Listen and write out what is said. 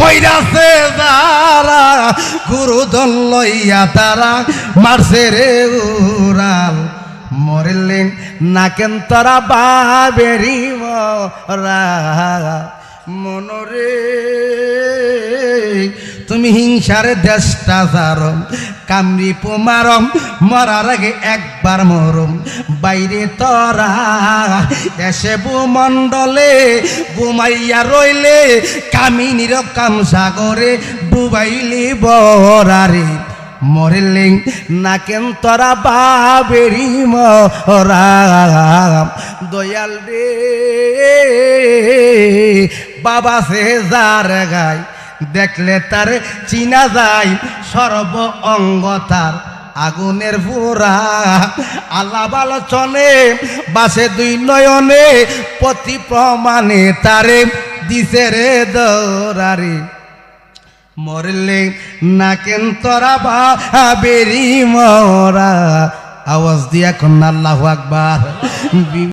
মইরাছে যারা গুরুদল লইয়া তারা মারছে রে উড়াল মরলেন না কেন তারা বাবেরি মরা মনরে তুমি হিংসার দেশটা জারম কামড়ি পোমারম মরার আগে একবার মরম বাইরে তরা এসে ভূমণ্ডলে ঘুমাইয়া রইলে কামিনীর কাম সাগরে ডুবাইলি বরারে মরলেন না কেন তোরা বাবেরি মরা দয়াল রে বাবা সে যার গায় দেখলে তার চিনা যায় সর্ব অঙ্গ তার আগুনের পোড়া আলাপ আলোচনে বাসে দুই নয়নে প্রতি প্রমাণে তারে দিছে রে দৌড়ারে মরলে না কেন তোরা বাবেরি মরা আওয়াজ দিয়া কন্যা আল্লাহু আকবার।